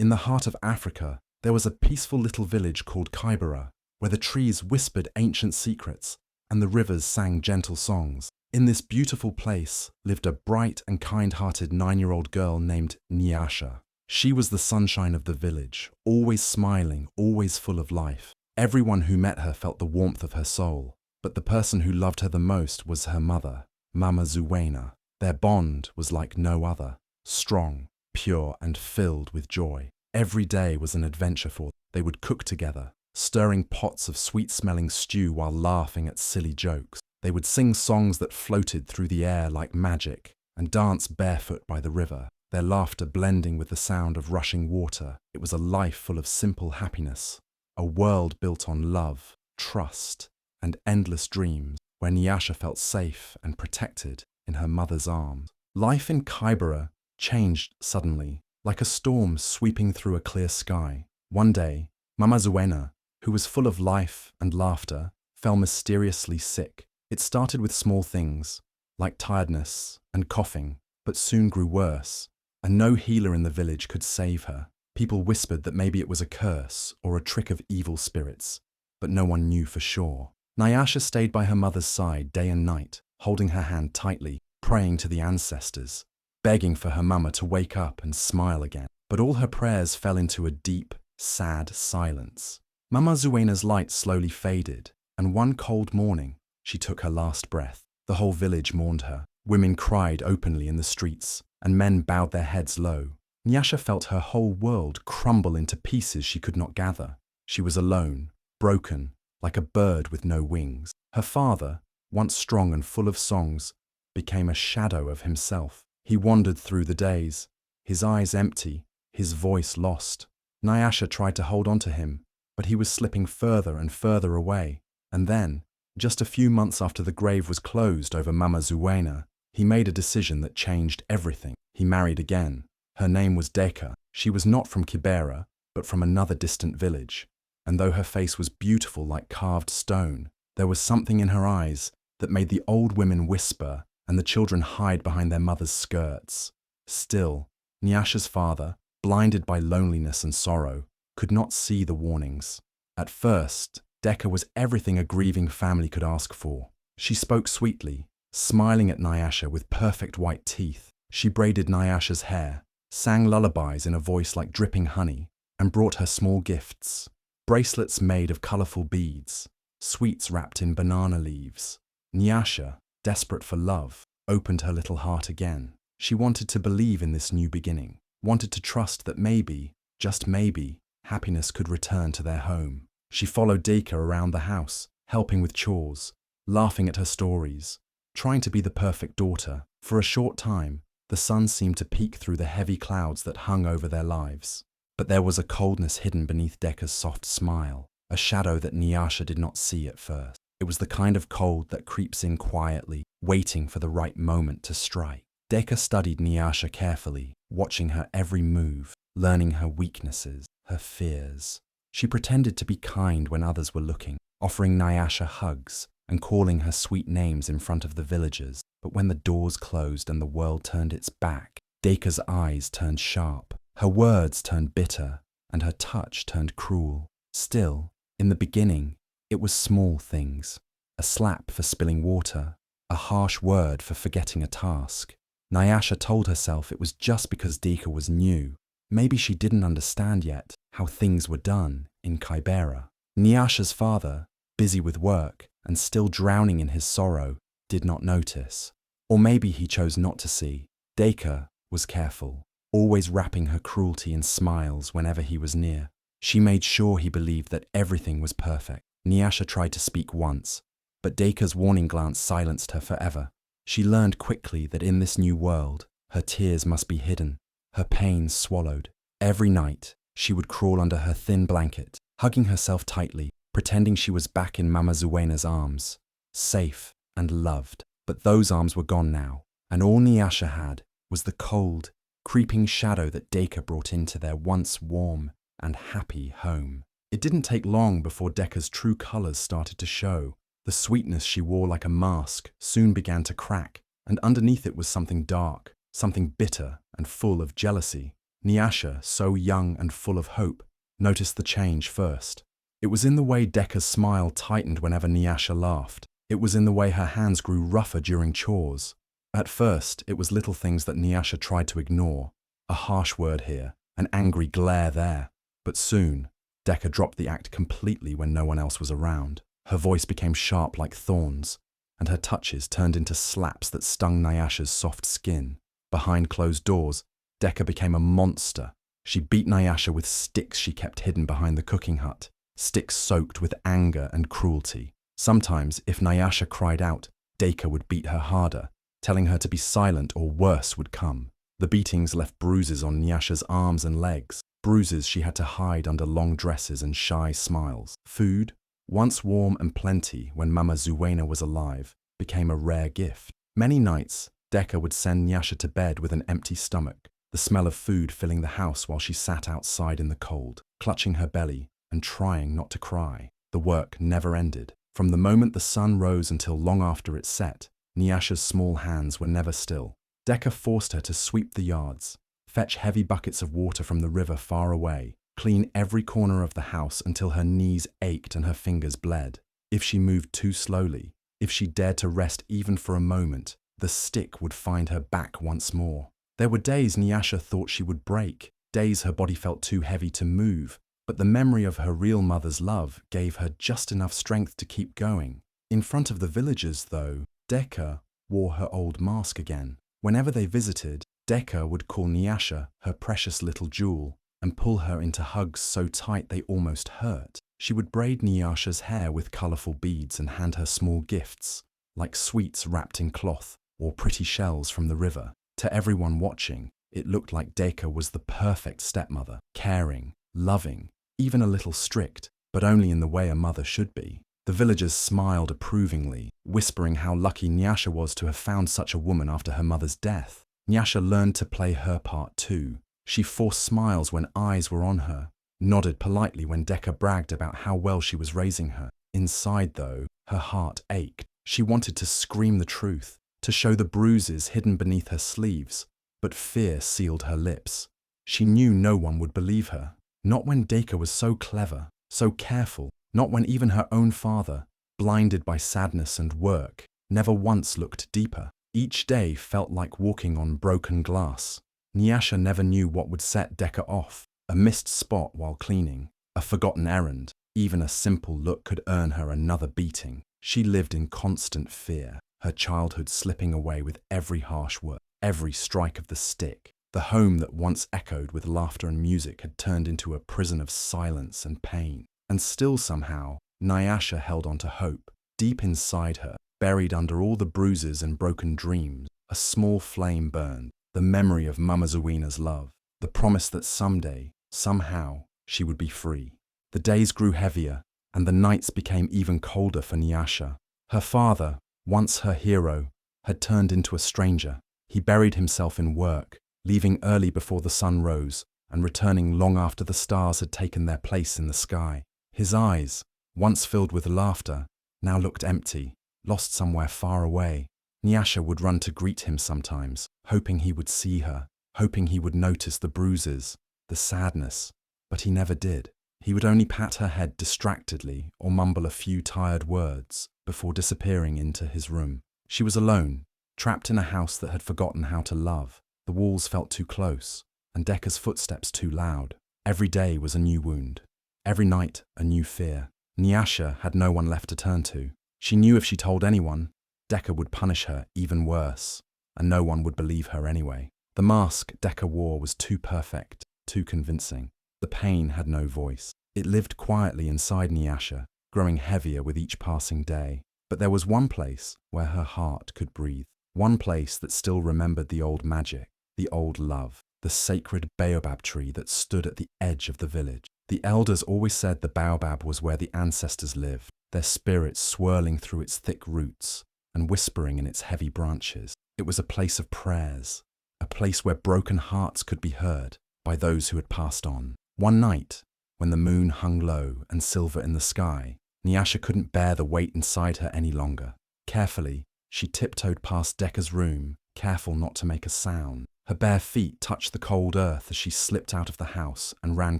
In the heart of Africa, there was a peaceful little village called Kibera, where the trees whispered ancient secrets and the rivers sang gentle songs. In this beautiful place lived a bright and kind-hearted 9-year-old girl named Nyasha. She was the sunshine of the village, always smiling, always full of life. Everyone who met her felt the warmth of her soul, but the person who loved her the most was her mother, Mama Zuena. Their bond was like no other, strong, pure, and filled with joy. Every day was an adventure for them. They would cook together, stirring pots of sweet-smelling stew while laughing at silly jokes. They would sing songs that floated through the air like magic and dance barefoot by the river, their laughter blending with the sound of rushing water. It was a life full of simple happiness, a world built on love, trust, and endless dreams, where Nyasha felt safe and protected in her mother's arms. Life in Kibera changed suddenly, like a storm sweeping through a clear sky. One day, Mama Zuena, who was full of life and laughter, fell mysteriously sick. It started with small things, like tiredness and coughing, but soon grew worse, and no healer in the village could save her. People whispered that maybe it was a curse or a trick of evil spirits, but no one knew for sure. Nyasha stayed by her mother's side day and night, holding her hand tightly, praying to the ancestors, begging for her mama to wake up and smile again. But all her prayers fell into a deep, sad silence. Mama Zuena's light slowly faded, and one cold morning, she took her last breath. The whole village mourned her. Women cried openly in the streets, and men bowed their heads low. Nyasha felt her whole world crumble into pieces she could not gather. She was alone, broken, like a bird with no wings. Her father, once strong and full of songs, became a shadow of himself. He wandered through the days, his eyes empty, his voice lost. Nyasha tried to hold on to him, but he was slipping further and further away. And then, just a few months after the grave was closed over Mama Zuena, he made a decision that changed everything. He married again. Her name was Deka. She was not from Kibera, but from another distant village. And though her face was beautiful like carved stone, there was something in her eyes that made the old women whisper and the children hide behind their mothers' skirts. Still, Nyasha's father, blinded by loneliness and sorrow, could not see the warnings. At first, Deka was everything a grieving family could ask for. She spoke sweetly, smiling at Nyasha with perfect white teeth. She braided Nyasha's hair, sang lullabies in a voice like dripping honey, and brought her small gifts. Bracelets made of colorful beads, sweets wrapped in banana leaves. Nyasha, desperate for love, opened her little heart again. She wanted to believe in this new beginning, wanted to trust that maybe, just maybe, happiness could return to their home. She followed Deka around the house, helping with chores, laughing at her stories, trying to be the perfect daughter. For a short time, the sun seemed to peek through the heavy clouds that hung over their lives. But there was a coldness hidden beneath Deka's soft smile, a shadow that Nyasha did not see at first. It was the kind of cold that creeps in quietly, waiting for the right moment to strike. Deka studied Nyasha carefully, watching her every move, learning her weaknesses, her fears. She pretended to be kind when others were looking, offering Nyasha hugs and calling her sweet names in front of the villagers. But when the doors closed and the world turned its back, Deka's eyes turned sharp, her words turned bitter, and her touch turned cruel. Still, in the beginning, it was small things. A slap for spilling water, a harsh word for forgetting a task. Nyasha told herself it was just because Deka was new. Maybe she didn't understand yet how things were done in Kibera. Nyasha's father, busy with work and still drowning in his sorrow, did not notice. Or maybe he chose not to see. Deka was careful, always wrapping her cruelty in smiles whenever he was near. She made sure he believed that everything was perfect. Nyasha tried to speak once, but Deka's warning glance silenced her forever. She learned quickly that in this new world, her tears must be hidden, her pain swallowed. Every night, she would crawl under her thin blanket, hugging herself tightly, pretending she was back in Mama Zuena's arms, safe and loved. But those arms were gone now, and all Nyasha had was the cold, creeping shadow that Deka brought into their once warm and happy home. It didn't take long before Deka's true colors started to show. The sweetness she wore like a mask soon began to crack, and underneath it was something dark, something bitter and full of jealousy. Nyasha, so young and full of hope, noticed the change first. It was in the way Decca's smile tightened whenever Nyasha laughed. It was in the way her hands grew rougher during chores. At first, it was little things that Nyasha tried to ignore. A harsh word here, an angry glare there. But soon, Decca dropped the act completely when no one else was around. Her voice became sharp like thorns, and her touches turned into slaps that stung Nyasha's soft skin. Behind closed doors, Decca became a monster. She beat Nyasha with sticks she kept hidden behind the cooking hut, sticks soaked with anger and cruelty. Sometimes, if Nyasha cried out, Decca would beat her harder, telling her to be silent or worse would come. The beatings left bruises on Nyasha's arms and legs, bruises she had to hide under long dresses and shy smiles. Food, once warm and plenty when Mama Zuena was alive, became a rare gift. Many nights, Decca would send Nyasha to bed with an empty stomach, the smell of food filling the house while she sat outside in the cold, clutching her belly and trying not to cry. The work never ended. From the moment the sun rose until long after it set, Nyasha's small hands were never still. Decca forced her to sweep the yards, fetch heavy buckets of water from the river far away, clean every corner of the house until her knees ached and her fingers bled. If she moved too slowly, if she dared to rest even for a moment, the stick would find her back once more. There were days Nyasha thought she would break, days her body felt too heavy to move, but the memory of her real mother's love gave her just enough strength to keep going. In front of the villagers, though, Decca wore her old mask again. Whenever they visited, Decca would call Nyasha her precious little jewel and pull her into hugs so tight they almost hurt. She would braid Nyasha's hair with colourful beads and hand her small gifts, like sweets wrapped in cloth or pretty shells from the river. To everyone watching, it looked like Decca was the perfect stepmother, caring, loving, even a little strict, but only in the way a mother should be. The villagers smiled approvingly, whispering how lucky Nyasha was to have found such a woman after her mother's death. Nyasha learned to play her part too. She forced smiles when eyes were on her, nodded politely when Decca bragged about how well she was raising her. Inside, though, her heart ached. She wanted to scream the truth, to show the bruises hidden beneath her sleeves, but fear sealed her lips. She knew no one would believe her. Not when Decca was so clever, so careful, not when even her own father, blinded by sadness and work, never once looked deeper. Each day felt like walking on broken glass. Nyasha never knew what would set Decca off. A missed spot while cleaning, a forgotten errand, even a simple look could earn her another beating. She lived in constant fear, her childhood slipping away with every harsh word, every strike of the stick. The home that once echoed with laughter and music had turned into a prison of silence and pain. And still somehow, Nyasha held on to hope. Deep inside her, buried under all the bruises and broken dreams, a small flame burned, the memory of Mama Zuena's love, the promise that someday, somehow, she would be free. The days grew heavier, and the nights became even colder for Nyasha. Her father, once her hero, had turned into a stranger. He buried himself in work, leaving early before the sun rose and returning long after the stars had taken their place in the sky. His eyes, once filled with laughter, now looked empty, lost somewhere far away. Nyasha would run to greet him sometimes, hoping he would see her, hoping he would notice the bruises, the sadness, but he never did. He would only pat her head distractedly or mumble a few tired words before disappearing into his room. She was alone, trapped in a house that had forgotten how to love. The walls felt too close, and Decca's footsteps too loud. Every day was a new wound. Every night, a new fear. Nyasha had no one left to turn to. She knew if she told anyone, Decca would punish her even worse, and no one would believe her anyway. The mask Decca wore was too perfect, too convincing. The pain had no voice. It lived quietly inside Nyasha, growing heavier with each passing day. But there was one place where her heart could breathe. One place that still remembered the old magic, the old love, the sacred Baobab tree that stood at the edge of the village. The elders always said the Baobab was where the ancestors lived, their spirits swirling through its thick roots and whispering in its heavy branches. It was a place of prayers, a place where broken hearts could be heard by those who had passed on. One night, when the moon hung low and silver in the sky, Nyasha couldn't bear the weight inside her any longer. Carefully, she tiptoed past Decca's room, careful not to make a sound. Her bare feet touched the cold earth as she slipped out of the house and ran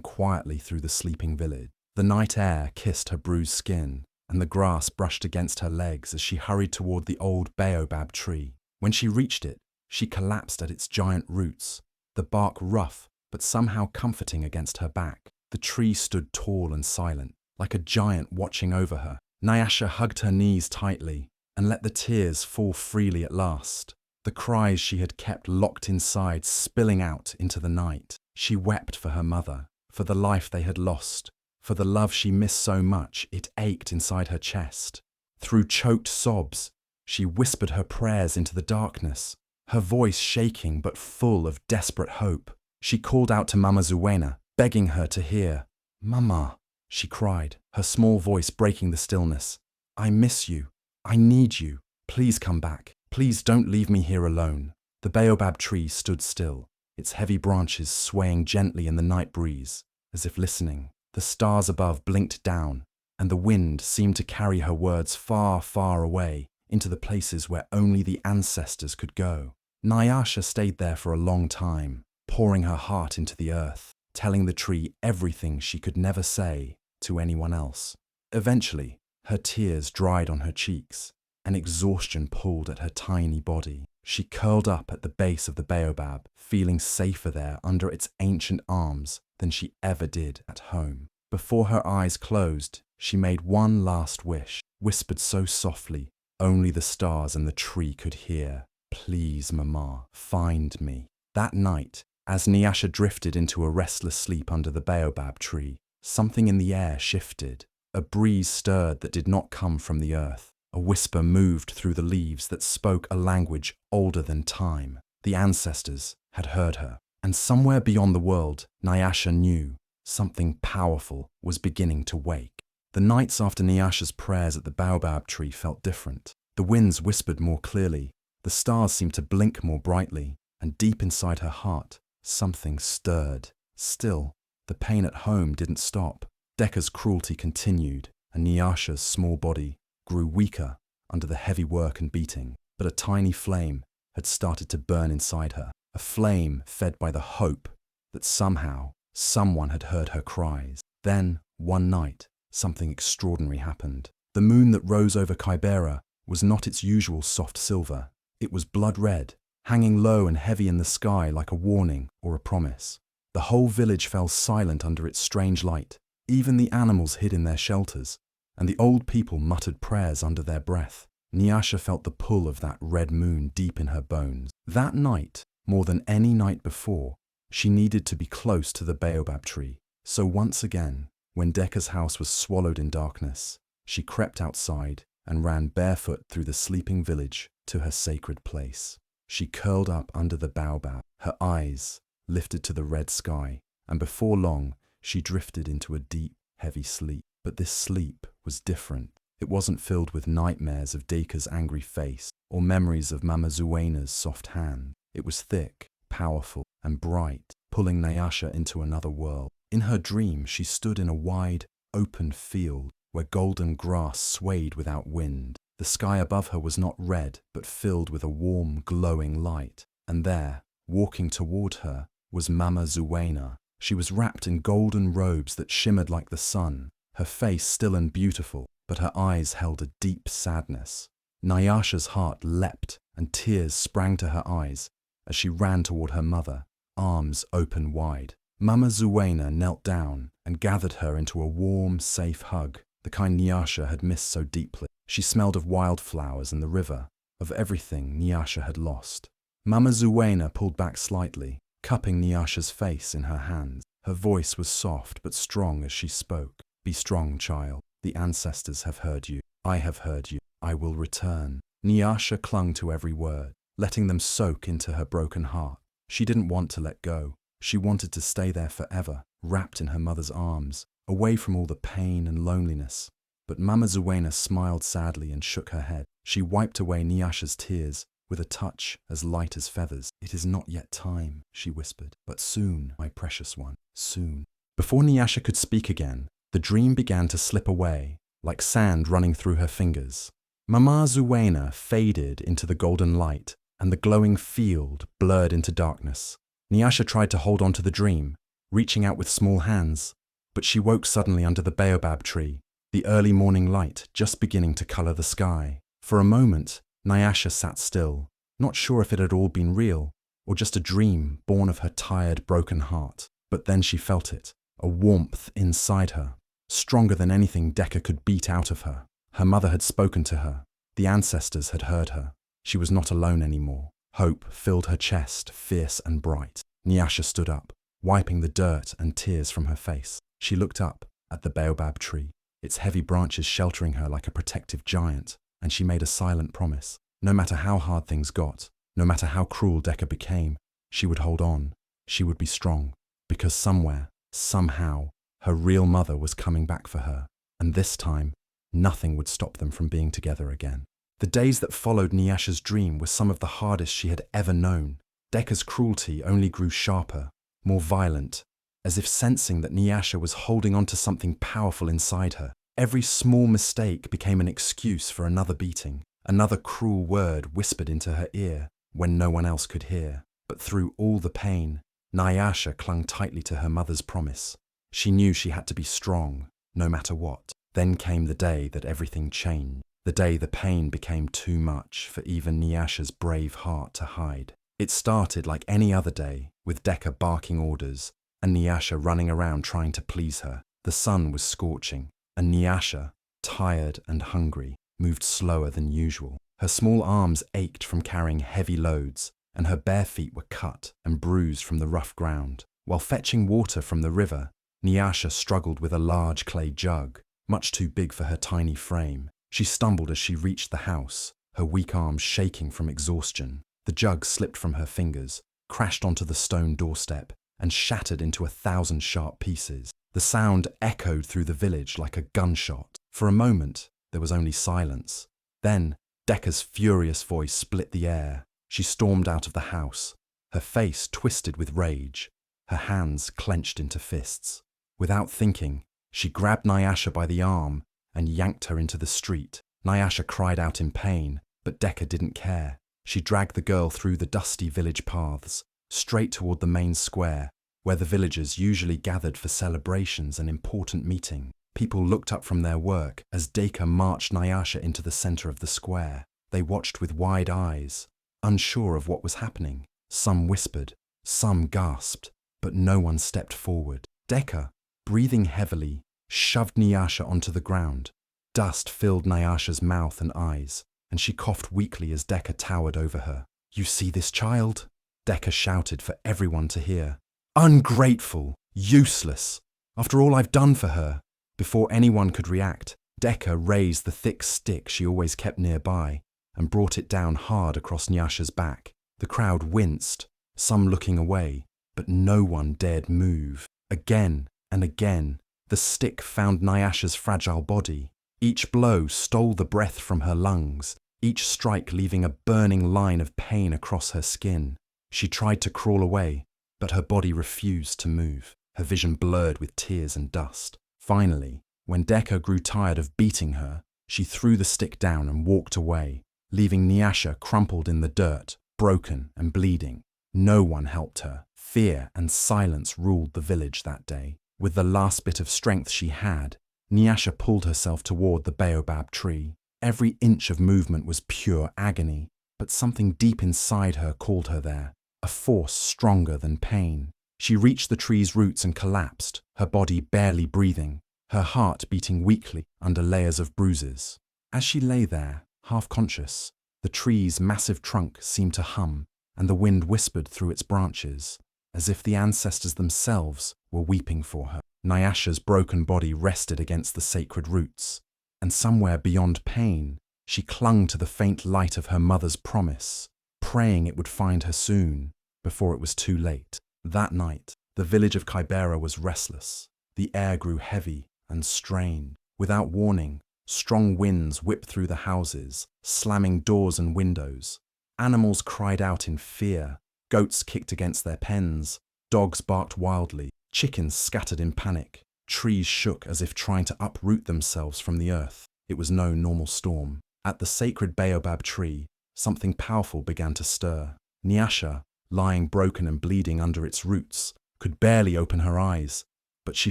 quietly through the sleeping village. The night air kissed her bruised skin, and the grass brushed against her legs as she hurried toward the old Baobab tree. When she reached it, she collapsed at its giant roots, the bark rough but somehow comforting against her back. The tree stood tall and silent, like a giant watching over her. Nyasha hugged her knees tightly and let the tears fall freely at last, the cries she had kept locked inside spilling out into the night. She wept for her mother, for the life they had lost, for the love she missed so much it ached inside her chest. Through choked sobs, she whispered her prayers into the darkness, her voice shaking but full of desperate hope. She called out to Mama Zuena, begging her to hear. "Mama," she cried, her small voice breaking the stillness. "I miss you. I need you. Please come back. Please don't leave me here alone." The Baobab tree stood still, its heavy branches swaying gently in the night breeze, as if listening. The stars above blinked down, and the wind seemed to carry her words far, far away into the places where only the ancestors could go. Nyasha stayed there for a long time, pouring her heart into the earth, telling the tree everything she could never say to anyone else. Eventually, her tears dried on her cheeks, and exhaustion pulled at her tiny body. She curled up at the base of the Baobab, feeling safer there under its ancient arms than she ever did at home. Before her eyes closed, she made one last wish, whispered so softly only the stars and the tree could hear. "Please, Mama, find me." That night, as Nyasha drifted into a restless sleep under the Baobab tree, something in the air shifted. A breeze stirred that did not come from the earth. A whisper moved through the leaves that spoke a language older than time. The ancestors had heard her. And somewhere beyond the world, Nyasha knew something powerful was beginning to wake. The nights after Nyasha's prayers at the Baobab tree felt different. The winds whispered more clearly, the stars seemed to blink more brightly, and deep inside her heart, something stirred. Still, the pain at home didn't stop. Decca's cruelty continued, and Nyasha's small body grew weaker under the heavy work and beating. But a tiny flame had started to burn inside her, a flame fed by the hope that somehow someone had heard her cries. Then, one night, something extraordinary happened. The moon that rose over Kybera was not its usual soft silver. It was blood red, hanging low and heavy in the sky like a warning or a promise. The whole village fell silent under its strange light. Even the animals hid in their shelters, and the old people muttered prayers under their breath. Nyasha felt the pull of that red moon deep in her bones. That night, more than any night before, she needed to be close to the Baobab tree. So once again, when Decca's house was swallowed in darkness, she crept outside and ran barefoot through the sleeping village to her sacred place. She curled up under the baobab, her eyes lifted to the red sky, and before long, she drifted into a deep, heavy sleep. But this sleep was different. It wasn't filled with nightmares of Decca's angry face or memories of Mama Zuena's soft hand. It was thick, powerful, and bright, pulling Nyasha into another world. In her dream, she stood in a wide, open field where golden grass swayed without wind. The sky above her was not red, but filled with a warm, glowing light. And there, walking toward her, was Mama Zuena. She was wrapped in golden robes that shimmered like the sun, her face still and beautiful, but her eyes held a deep sadness. Nyasha's heart leapt, and tears sprang to her eyes as she ran toward her mother, arms open wide. Mama Zuena knelt down and gathered her into a warm, safe hug, the kind Nyasha had missed so deeply. She smelled of wildflowers and the river, of everything Nyasha had lost. Mama Zuena pulled back slightly, cupping Nyasha's face in her hands. Her voice was soft but strong as she spoke. "Be strong, child. The ancestors have heard you. I have heard you. I will return." Nyasha clung to every word, letting them soak into her broken heart. She didn't want to let go. She wanted to stay there forever, wrapped in her mother's arms, away from all the pain and loneliness. But Mama Zuena smiled sadly and shook her head. She wiped away Nyasha's tears with a touch as light as feathers. "It is not yet time," she whispered, "but soon, my precious one, soon." Before Nyasha could speak again, the dream began to slip away, like sand running through her fingers. Mama Zuena faded into the golden light, and the glowing field blurred into darkness. Nyasha tried to hold on to the dream, reaching out with small hands, but she woke suddenly under the baobab tree, the early morning light just beginning to color the sky. For a moment, Nyasha sat still, not sure if it had all been real, or just a dream born of her tired, broken heart. But then she felt it, a warmth inside her, stronger than anything Decca could beat out of her. Her mother had spoken to her. The ancestors had heard her. She was not alone anymore. Hope filled her chest, fierce and bright. Nyasha stood up, wiping the dirt and tears from her face. She looked up at the baobab tree, its heavy branches sheltering her like a protective giant, and she made a silent promise. No matter how hard things got, no matter how cruel Decca became, she would hold on. She would be strong, because somewhere, somehow, her real mother was coming back for her, and this time, nothing would stop them from being together again. The days that followed Nyasha's dream were some of the hardest she had ever known. Decca's cruelty only grew sharper, more violent, as if sensing that Nyasha was holding on to something powerful inside her. Every small mistake became an excuse for another beating, another cruel word whispered into her ear when no one else could hear. But through all the pain, Nyasha clung tightly to her mother's promise. She knew she had to be strong, no matter what. Then came the day that everything changed, the day the pain became too much for even Nyasha's brave heart to hide. It started like any other day, with Decca barking orders, and Nyasha running around trying to please her. The sun was scorching, and Nyasha, tired and hungry, moved slower than usual. Her small arms ached from carrying heavy loads, and her bare feet were cut and bruised from the rough ground. While fetching water from the river, Nyasha struggled with a large clay jug, much too big for her tiny frame. She stumbled as she reached the house, her weak arms shaking from exhaustion. The jug slipped from her fingers, crashed onto the stone doorstep, and shattered into 1,000 sharp pieces. The sound echoed through the village like a gunshot. For a moment, there was only silence. Then, Decca's furious voice split the air. She stormed out of the house, her face twisted with rage, her hands clenched into fists. Without thinking, she grabbed Nyasha by the arm and yanked her into the street. Nyasha cried out in pain, but Decca didn't care. She dragged the girl through the dusty village paths, straight toward the main square, where the villagers usually gathered for celebrations and important meetings. People looked up from their work as Decca marched Nyasha into the center of the square. They watched with wide eyes, unsure of what was happening. Some whispered, some gasped, but no one stepped forward. Decca, breathing heavily, shoved Nyasha onto the ground. Dust filled Nyasha's mouth and eyes, and she coughed weakly as Decca towered over her. "You see this child?" Decca shouted for everyone to hear. "Ungrateful! Useless! After all I've done for her!" Before anyone could react, Decca raised the thick stick she always kept nearby and brought it down hard across Nyasha's back. The crowd winced, some looking away, but no one dared move. Again and again, the stick found Nyasha's fragile body. Each blow stole the breath from her lungs, each strike leaving a burning line of pain across her skin. She tried to crawl away, but her body refused to move, her vision blurred with tears and dust. Finally, when Decca grew tired of beating her, she threw the stick down and walked away, leaving Nyasha crumpled in the dirt, broken and bleeding. No one helped her. Fear and silence ruled the village that day. With the last bit of strength she had, Nyasha pulled herself toward the baobab tree. Every inch of movement was pure agony, but something deep inside her called her there, a force stronger than pain. She reached the tree's roots and collapsed, her body barely breathing, her heart beating weakly under layers of bruises. As she lay there, half conscious, the tree's massive trunk seemed to hum, and the wind whispered through its branches, as if the ancestors themselves were weeping for her. Nyasha's broken body rested against the sacred roots, and somewhere beyond pain, she clung to the faint light of her mother's promise, praying it would find her soon, before it was too late. That night, the village of Kybera was restless. The air grew heavy and strained. Without warning, strong winds whipped through the houses, slamming doors and windows. Animals cried out in fear. Goats kicked against their pens. Dogs barked wildly. Chickens scattered in panic. Trees shook as if trying to uproot themselves from the earth. It was no normal storm. At the sacred baobab tree, something powerful began to stir. Nyasha, lying broken and bleeding under its roots, could barely open her eyes, but she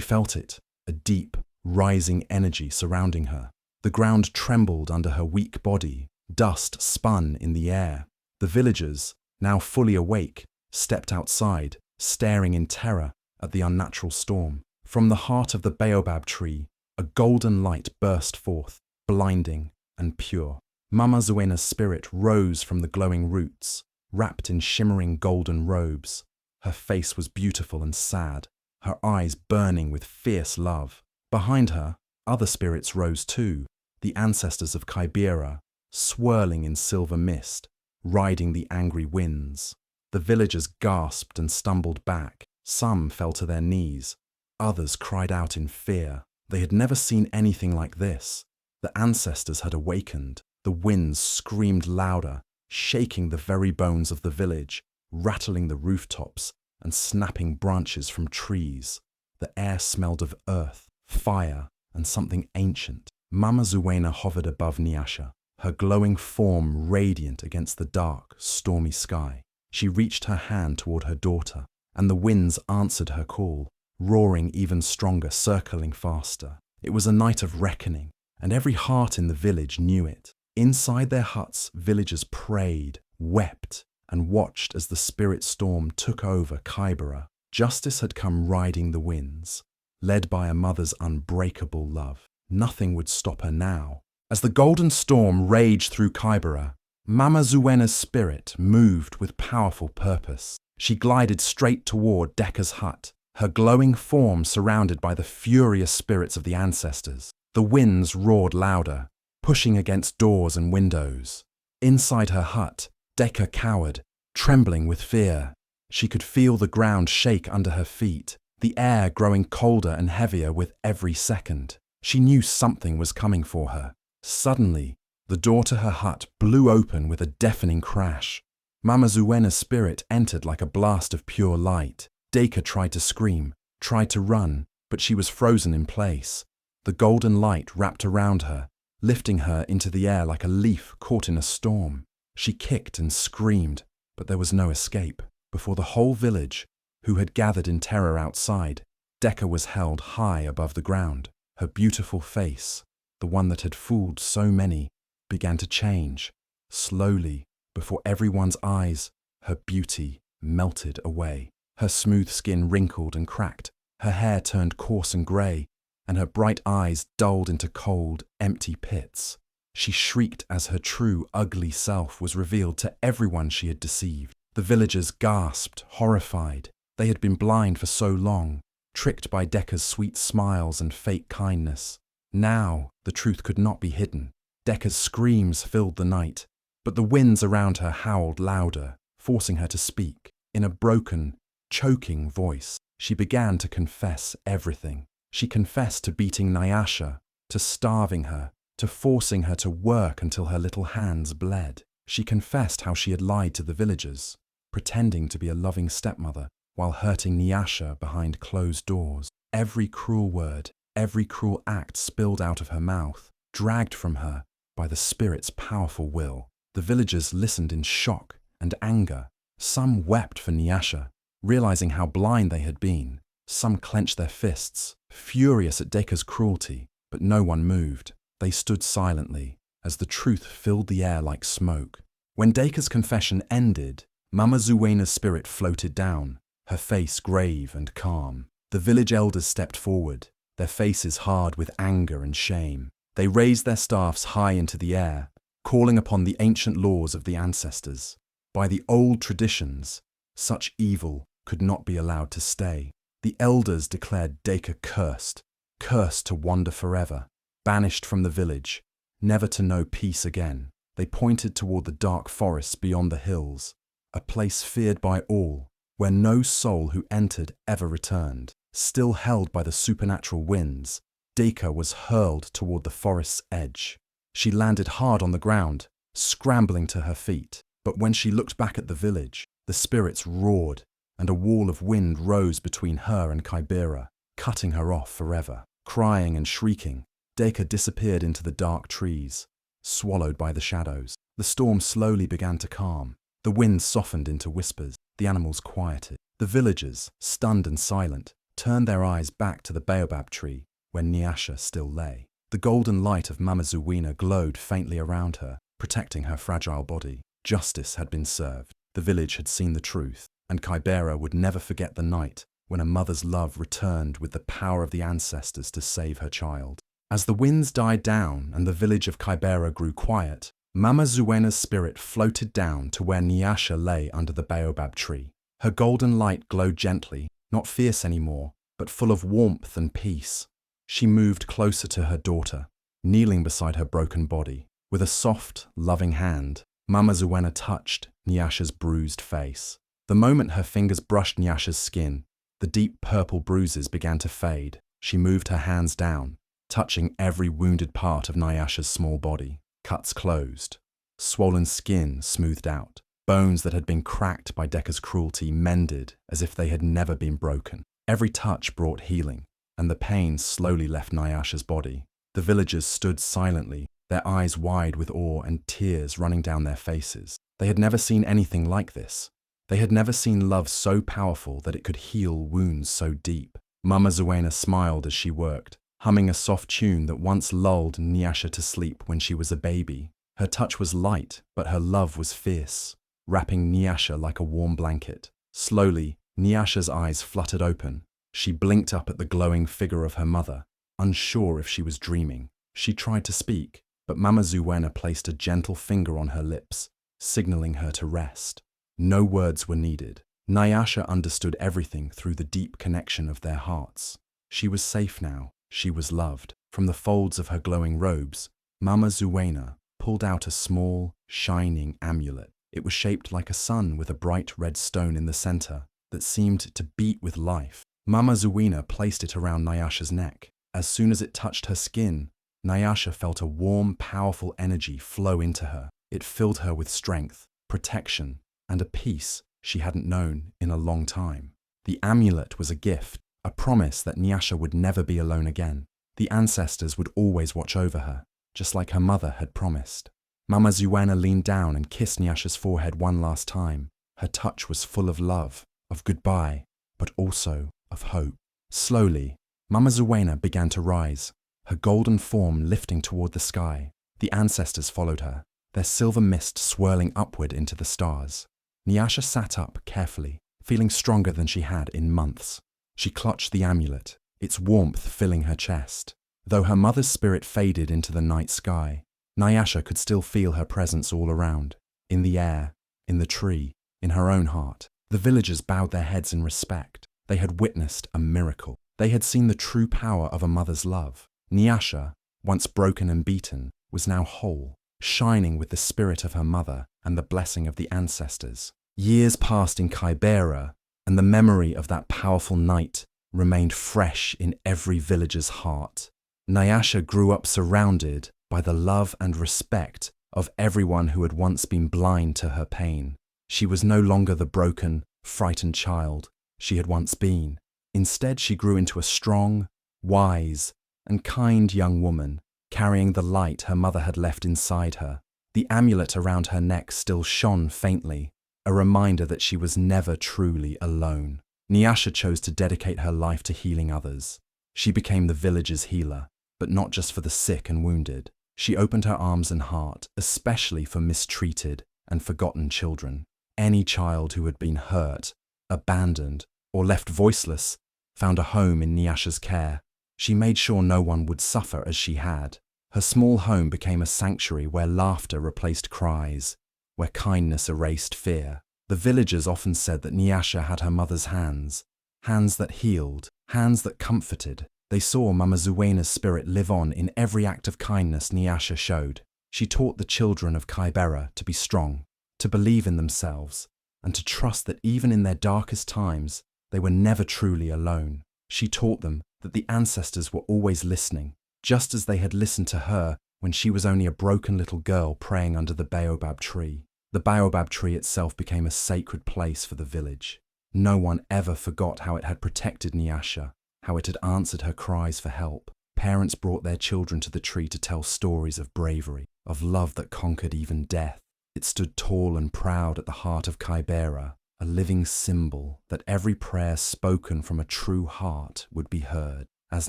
felt it, a deep, rising energy surrounding her. The ground trembled under her weak body, dust spun in the air. The villagers, now fully awake, stepped outside, staring in terror at the unnatural storm. From the heart of the Baobab tree, a golden light burst forth, blinding and pure. Mama Zuena's spirit rose from the glowing roots, wrapped in shimmering golden robes. Her face was beautiful and sad, her eyes burning with fierce love. Behind her, other spirits rose too, the ancestors of Kybera, swirling in silver mist, riding the angry winds. The villagers gasped and stumbled back. Some fell to their knees. Others cried out in fear. They had never seen anything like this. The ancestors had awakened. The winds screamed louder, shaking the very bones of the village, rattling the rooftops and snapping branches from trees. The air smelled of earth, fire, and something ancient. Mama Zuena hovered above Nyasha, her glowing form radiant against the dark, stormy sky. She reached her hand toward her daughter, and the winds answered her call, roaring even stronger, circling faster. It was a night of reckoning, and every heart in the village knew it. Inside their huts, villagers prayed, wept, and watched as the spirit storm took over Kybera. Justice had come riding the winds, led by a mother's unbreakable love. Nothing would stop her now. As the golden storm raged through Kybera, Mama Zuena's spirit moved with powerful purpose. She glided straight toward Decca's hut, her glowing form surrounded by the furious spirits of the ancestors. The winds roared louder, pushing against doors and windows. Inside her hut, Decca cowered, trembling with fear. She could feel the ground shake under her feet, the air growing colder and heavier with every second. She knew something was coming for her. Suddenly, the door to her hut blew open with a deafening crash. Mama Zuena's spirit entered like a blast of pure light. Decca tried to scream, tried to run, but she was frozen in place. The golden light wrapped around her, lifting her into the air like a leaf caught in a storm. She kicked and screamed, but there was no escape. Before the whole village, who had gathered in terror outside, Decca was held high above the ground. Her beautiful face, the one that had fooled so many, began to change. Slowly, before everyone's eyes, her beauty melted away. Her smooth skin wrinkled and cracked, her hair turned coarse and grey, and her bright eyes dulled into cold, empty pits. She shrieked as her true, ugly self was revealed to everyone she had deceived. The villagers gasped, horrified. They had been blind for so long, tricked by Decca's sweet smiles and fake kindness. Now, the truth could not be hidden. Decca's screams filled the night, but the winds around her howled louder, forcing her to speak. In a broken, choking voice, she began to confess everything. She confessed to beating Nyasha, to starving her, to forcing her to work until her little hands bled. She confessed how she had lied to the villagers, pretending to be a loving stepmother while hurting Nyasha behind closed doors. Every cruel word, every cruel act spilled out of her mouth, dragged from her by the spirit's powerful will. The villagers listened in shock and anger. Some wept for Nyasha, realizing how blind they had been. Some clenched their fists, furious at Decca's cruelty, but no one moved. They stood silently, as the truth filled the air like smoke. When Decca's confession ended, Mama Zuena's spirit floated down, her face grave and calm. The village elders stepped forward, their faces hard with anger and shame. They raised their staffs high into the air, calling upon the ancient laws of the ancestors. By the old traditions, such evil could not be allowed to stay. The elders declared Decca cursed, cursed to wander forever, banished from the village, never to know peace again. They pointed toward the dark forests beyond the hills, a place feared by all, where no soul who entered ever returned. Still held by the supernatural winds, Decca was hurled toward the forest's edge. She landed hard on the ground, scrambling to her feet. But when she looked back at the village, the spirits roared, and a wall of wind rose between her and Kybera, cutting her off forever. Crying and shrieking, Decca disappeared into the dark trees, swallowed by the shadows. The storm slowly began to calm. The wind softened into whispers. The animals quieted. The villagers, stunned and silent, turned their eyes back to the baobab tree where Nyasha still lay. The golden light of Mama Zuena glowed faintly around her, protecting her fragile body. Justice had been served. The village had seen the truth, and Kybera would never forget the night when a mother's love returned with the power of the ancestors to save her child. As the winds died down and the village of Kybera grew quiet, Mama Zuena's spirit floated down to where Nyasha lay under the baobab tree. Her golden light glowed gently, not fierce anymore, but full of warmth and peace. She moved closer to her daughter, kneeling beside her broken body. With a soft, loving hand, Mama Zuena touched Nyasha's bruised face. The moment her fingers brushed Nyasha's skin, the deep purple bruises began to fade. She moved her hands down, touching every wounded part of Nyasha's small body. Cuts closed, swollen skin smoothed out, bones that had been cracked by Decca's cruelty mended as if they had never been broken. Every touch brought healing, and the pain slowly left Nyasha's body. The villagers stood silently, their eyes wide with awe and tears running down their faces. They had never seen anything like this. They had never seen love so powerful that it could heal wounds so deep. Mama Zuena smiled as she worked, humming a soft tune that once lulled Nyasha to sleep when she was a baby. Her touch was light, but her love was fierce, wrapping Nyasha like a warm blanket. Slowly, Nyasha's eyes fluttered open. She blinked up at the glowing figure of her mother, unsure if she was dreaming. She tried to speak, but Mama Zuena placed a gentle finger on her lips, signaling her to rest. No words were needed. Nyasha understood everything through the deep connection of their hearts. She was safe now. She was loved. From the folds of her glowing robes, Mama Zuena pulled out a small, shining amulet. It was shaped like a sun with a bright red stone in the center that seemed to beat with life. Mama Zuena placed it around Nyasha's neck. As soon as it touched her skin, Nyasha felt a warm, powerful energy flow into her. It filled her with strength, protection, and a peace she hadn't known in a long time. The amulet was a gift, a promise that Nyasha would never be alone again. The ancestors would always watch over her, just like her mother had promised. Mama Zuena leaned down and kissed Nyasha's forehead one last time. Her touch was full of love, of goodbye, but also of hope. Slowly, Mama Zuena began to rise, her golden form lifting toward the sky. The ancestors followed her, their silver mist swirling upward into the stars. Nyasha sat up carefully, feeling stronger than she had in months. She clutched the amulet, its warmth filling her chest. Though her mother's spirit faded into the night sky, Nyasha could still feel her presence all around, in the air, in the tree, in her own heart. The villagers bowed their heads in respect. They had witnessed a miracle. They had seen the true power of a mother's love. Nyasha, once broken and beaten, was now whole, shining with the spirit of her mother and the blessing of the ancestors. Years passed in Kybera, and the memory of that powerful night remained fresh in every villager's heart. Nyasha grew up surrounded by the love and respect of everyone who had once been blind to her pain. She was no longer the broken, frightened child she had once been. Instead, she grew into a strong, wise, and kind young woman, carrying the light her mother had left inside her. The amulet around her neck still shone faintly, a reminder that she was never truly alone. Nyasha chose to dedicate her life to healing others. She became the village's healer, but not just for the sick and wounded. She opened her arms and heart, especially for mistreated and forgotten children. Any child who had been hurt, abandoned, or left voiceless found a home in Nyasha's care. She made sure no one would suffer as she had. Her small home became a sanctuary where laughter replaced cries, where kindness erased fear. The villagers often said that Nyasha had her mother's hands, hands that healed, hands that comforted. They saw Mama Zuena's spirit live on in every act of kindness Nyasha showed. She taught the children of Kybera to be strong, to believe in themselves, and to trust that even in their darkest times, they were never truly alone. She taught them that the ancestors were always listening, just as they had listened to her when she was only a broken little girl praying under the baobab tree. The baobab tree itself became a sacred place for the village. No one ever forgot how it had protected Nyasha, how it had answered her cries for help. Parents brought their children to the tree to tell stories of bravery, of love that conquered even death. It stood tall and proud at the heart of Kybera, a living symbol that every prayer spoken from a true heart would be heard. As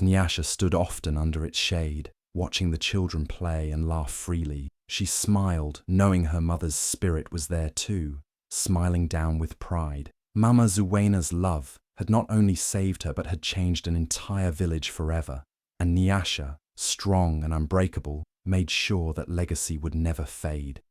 Nyasha stood often under its shade, watching the children play and laugh freely, she smiled, knowing her mother's spirit was there too, smiling down with pride. Mama Zuwena's love had not only saved her but had changed an entire village forever, and Nyasha, strong and unbreakable, made sure that legacy would never fade.